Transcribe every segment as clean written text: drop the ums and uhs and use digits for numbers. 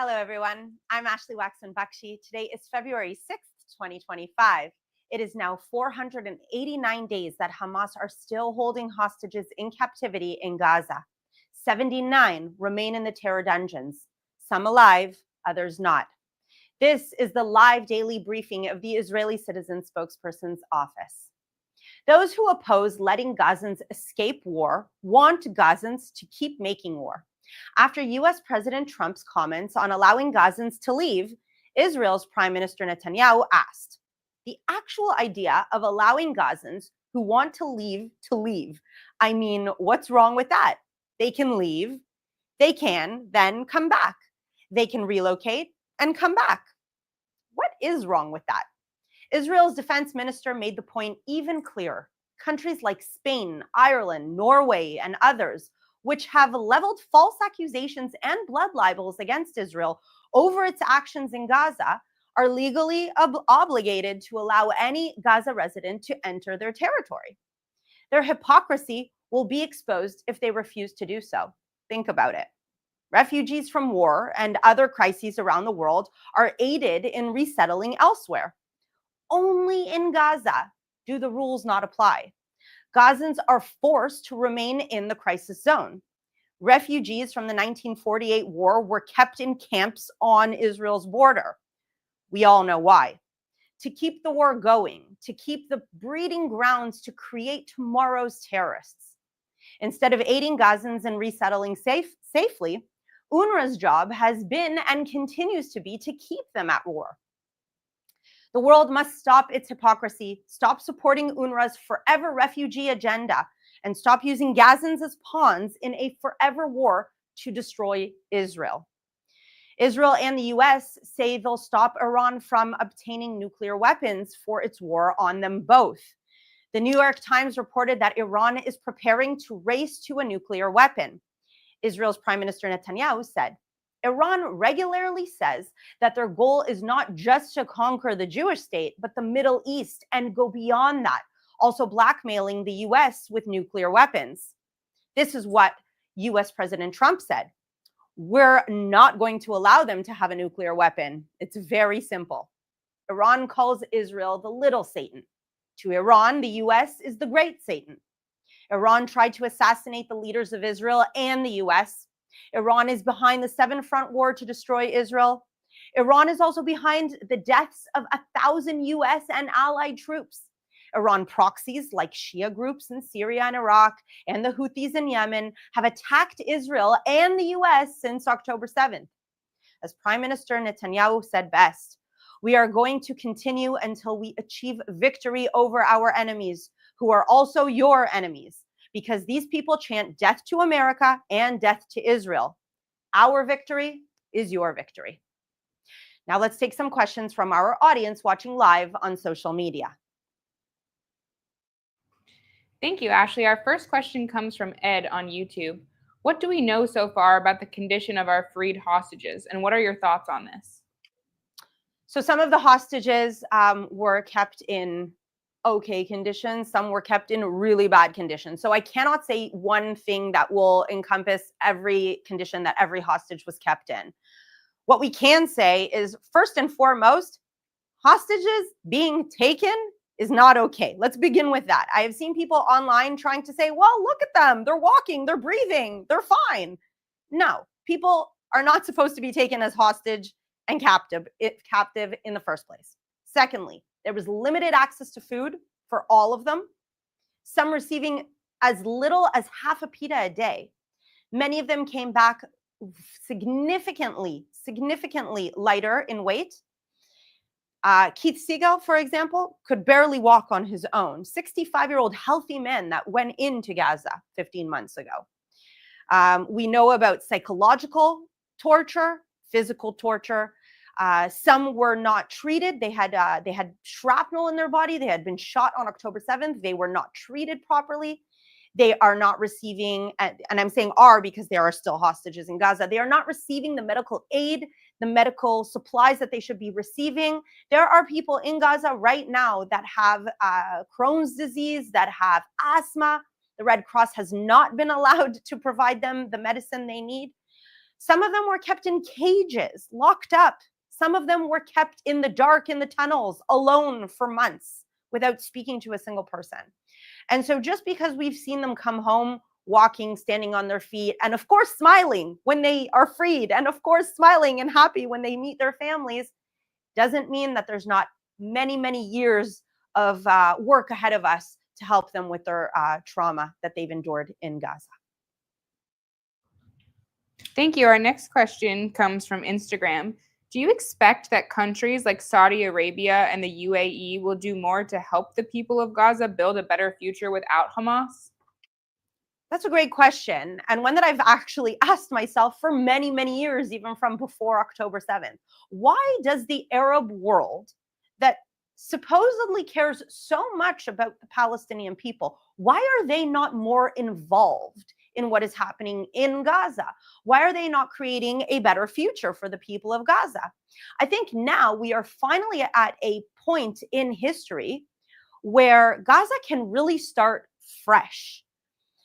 Hello, everyone. I'm Waxman Bakshi. Today is February 6th, 2025. It is now 489 days that Hamas are still holding hostages in captivity in Gaza. 79 remain in the terror dungeons, some alive, others not. This is the live daily briefing of the Israeli Citizen Spokesperson's office. Those who oppose letting Gazans escape war want Gazans to keep making war. After US President Trump's comments on allowing Gazans to leave, Israel's Prime Minister Netanyahu asked, the actual idea of allowing Gazans who want to leave, I mean, what's wrong with that? They can leave, they can then come back. They can relocate and come back. What is wrong with that? Israel's defense minister made the point even clearer. Countries like Spain, Ireland, Norway, and others, which have leveled false accusations and blood libels against Israel over its actions in Gaza, are legally obligated to allow any Gaza resident to enter their territory. Their hypocrisy will be exposed if they refuse to do so. Think about it. Refugees from war and other crises around the world are aided in resettling elsewhere. Only in Gaza do the rules not apply. Gazans are forced to remain in the crisis zone. Refugees from the 1948 war were kept in camps on Israel's border. We all know why. To keep the war going, to keep the breeding grounds to create tomorrow's terrorists. Instead of aiding Gazans in resettling safely, UNRWA's job has been and continues to be to keep them at war. The world must stop its hypocrisy, stop supporting UNRWA's forever refugee agenda, and stop using Gazans as pawns in a forever war to destroy Israel. Israel and the US say they'll stop Iran from obtaining nuclear weapons for its war on them both. The New York Times reported that Iran is preparing to race to a nuclear weapon. Israel's Prime Minister Netanyahu said, Iran regularly says that their goal is not just to conquer the Jewish state, but the Middle East and go beyond that, also blackmailing the US with nuclear weapons. This is what US President Trump said. We're not going to allow them to have a nuclear weapon. It's very simple. Iran calls Israel the little Satan. To Iran, the US is the great Satan. Iran tried to assassinate the leaders of Israel and the US. Iran is behind the Seven Front War to destroy Israel. Iran is also behind the deaths of 1,000 US and allied troops. Iran proxies like Shia groups in Syria and Iraq and the Houthis in Yemen have attacked Israel and the US since October 7th. As Prime Minister Netanyahu said best, we are going to continue until we achieve victory over our enemies, who are also your enemies, because these people chant death to America and death to Israel. Our victory is your victory. Now let's take some questions from our audience watching live on social media. Thank you, Ashley. Our first question comes from Ed on YouTube. What do we know so far about the condition of our freed hostages, and what are your thoughts on this? So some of the hostages were kept in okay conditions. Some were kept in really bad conditions. So I cannot say one thing that will encompass every condition that every hostage was kept in. What we can say is, first and foremost, hostages being taken is not okay. Let's begin with that. I have seen people online trying to say, well, look at them. They're walking, they're breathing, they're fine. No, people are not supposed to be taken as hostage and captive in the first place. Secondly, there was limited access to food for all of them, some receiving as little as half a pita a day. Many of them came back significantly lighter in weight. Keith Siegel, for example, could barely walk on his own. 65-year-old healthy man that went into Gaza 15 months ago. We know about psychological torture, physical torture. Some were not treated. They had shrapnel in their body. They had been shot on October 7th. They were not treated properly. They are not receiving, and I'm saying are because there are still hostages in Gaza. They are not receiving the medical aid, the medical supplies that they should be receiving. There are people in Gaza right now that have Crohn's disease, that have asthma. The Red Cross has not been allowed to provide them the medicine they need. Some of them were kept in cages, locked up. Some of them were kept in the dark in the tunnels, alone for months, without speaking to a single person. And so just because we've seen them come home, walking, standing on their feet, and of course smiling when they are freed, and of course smiling and happy when they meet their families, doesn't mean that there's not many years of work ahead of us to help them with their trauma that they've endured in Gaza. Thank you. Our next question comes from Instagram. Do you expect that countries like Saudi Arabia and the UAE will do more to help the people of Gaza build a better future without Hamas? That's a great question, and one that I've actually asked myself for many years, even from before October 7th. Why does the Arab world that supposedly cares so much about the Palestinian people, why are they not more involved in what is happening in Gaza? Why are they not creating a better future for the people of Gaza? I think now we are finally at a point in history where Gaza can really start fresh.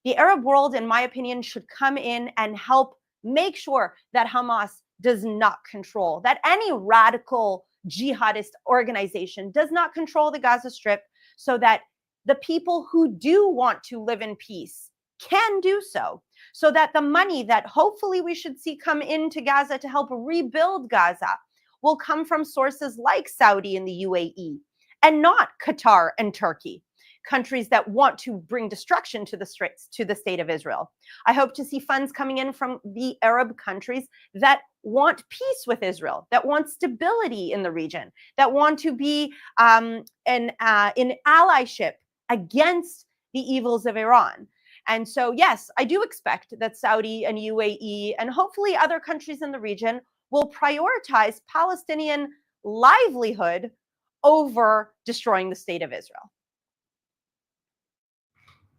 The Arab world, in my opinion, should come in and help make sure that Hamas does not control, that any radical jihadist organization does not control the Gaza Strip, so that the people who do want to live in peace can do so that the money that hopefully we should see come into Gaza to help rebuild Gaza will come from sources like Saudi and the UAE, and not Qatar and Turkey, countries that want to bring destruction to the state of Israel. I hope to see funds coming in from the Arab countries that want peace with Israel, that want stability in the region, that want to be in allyship against the evils of Iran. And so, yes, I do expect that Saudi and UAE and hopefully other countries in the region will prioritize Palestinian livelihood over destroying the state of Israel.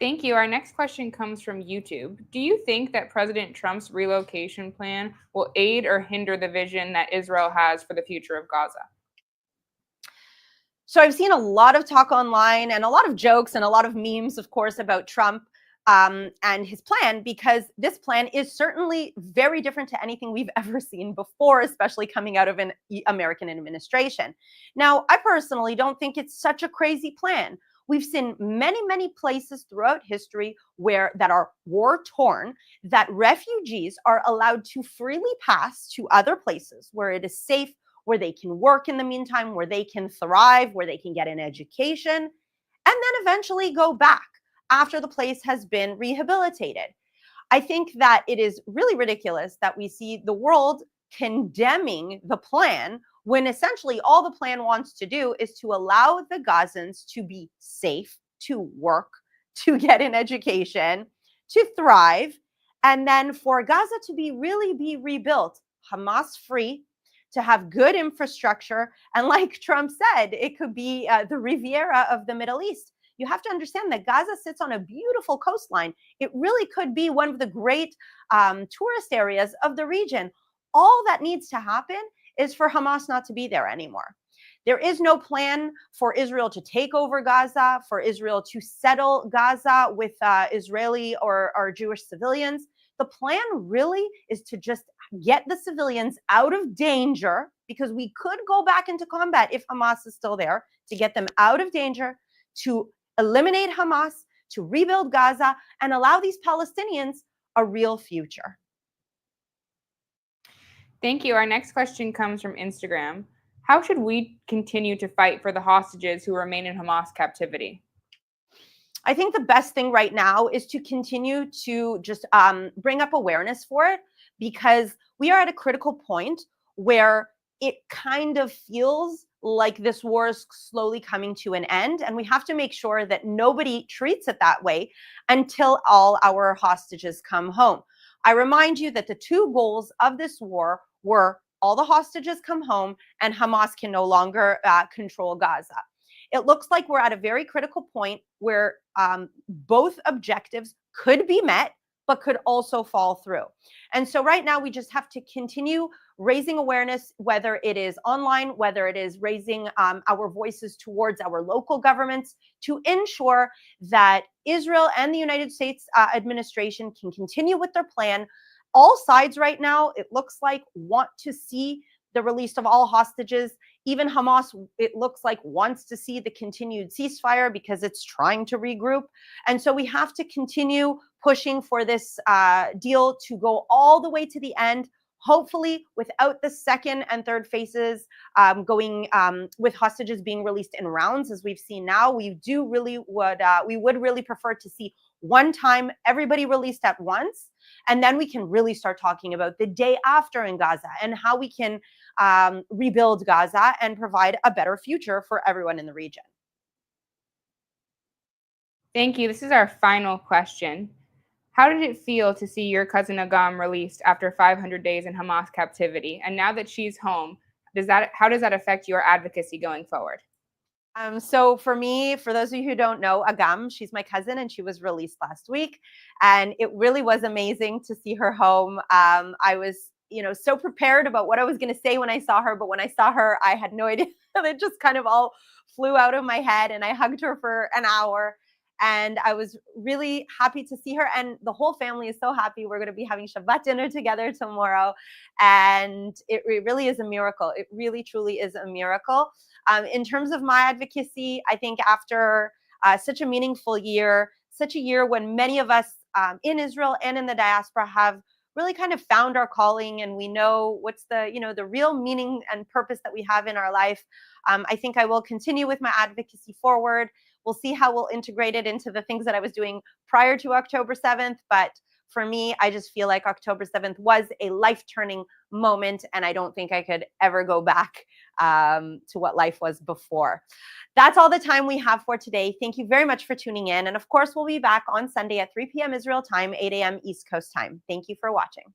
Thank you. Our next question comes from YouTube. Do you think that President Trump's relocation plan will aid or hinder the vision that Israel has for the future of Gaza? So I've seen a lot of talk online and a lot of jokes and a lot of memes, of course, about Trump and his plan, because this plan is certainly very different to anything we've ever seen before, especially coming out of an American administration. Now, I personally don't think it's such a crazy plan. We've seen many places throughout history where that are war torn, that refugees are allowed to freely pass to other places where it is safe, where they can work in the meantime, where they can thrive, where they can get an education, and then eventually go back after the place has been rehabilitated. I think that it is really ridiculous that we see the world condemning the plan when essentially all the plan wants to do is to allow the Gazans to be safe, to work, to get an education, to thrive, and then for Gaza to really be rebuilt, Hamas free, to have good infrastructure. And like Trump said, it could be the Riviera of the Middle East. You have to understand that Gaza sits on a beautiful coastline. It really could be one of the great tourist areas of the region. All that needs to happen is for Hamas not to be there anymore. There is no plan for Israel to take over Gaza, for Israel to settle Gaza with Israeli or Jewish civilians. The plan really is to just get the civilians out of danger, because we could go back into combat if Hamas is still there, to get them out of danger, to eliminate Hamas, to rebuild Gaza, and allow these Palestinians a real future. Thank you. Our next question comes from Instagram. How should we continue to fight for the hostages who remain in Hamas captivity? I think the best thing right now is to continue to just bring up awareness for it, because we are at a critical point where it kind of feels like this war is slowly coming to an end, and we have to make sure that nobody treats it that way until all our hostages come home. I remind you that the two goals of this war were all the hostages come home and Hamas can no longer control Gaza. It looks like we're at a very critical point where both objectives could be met, but could also fall through. And so right now we just have to continue raising awareness, whether it is online, whether it is raising our voices towards our local governments, to ensure that Israel and the United States administration can continue with their plan. All sides right now, it looks like, want to see the release of all hostages. Even Hamas, it looks like, wants to see the continued ceasefire because it's trying to regroup. And so we have to continue pushing for this deal to go all the way to the end, hopefully without the second and third phases going with hostages being released in rounds, as we've seen now. We would really prefer to see one time everybody released at once, and then we can really start talking about the day after in Gaza and how we can rebuild Gaza and provide a better future for everyone in the region. Thank you. This is our final question. How did it feel to see your cousin Agam released after 500 days in Hamas captivity? And now that she's home, how does that affect your advocacy going forward? So for me, for those of you who don't know, Agam, she's my cousin, and she was released last week. And it really was amazing to see her home. I was, so prepared about what I was going to say when I saw her. But when I saw her, I had no idea. It just kind of all flew out of my head. And I hugged her for an hour. And I was really happy to see her. And the whole family is so happy. We're going to be having Shabbat dinner together tomorrow. And it really is a miracle. It really, truly is a miracle. In terms of my advocacy, I think after such a meaningful year, such a year when many of us in Israel and in the diaspora have really kind of found our calling, and we know what's the real meaning and purpose that we have in our life, I think I will continue with my advocacy forward. We'll see how we'll integrate it into the things that I was doing prior to October 7th. But for me, I just feel like October 7th was a life-turning moment, and I don't think I could ever go back to what life was before. That's all the time we have for today. Thank you very much for tuning in. And of course, we'll be back on Sunday at 3 p.m. Israel time, 8 a.m. East Coast time. Thank you for watching.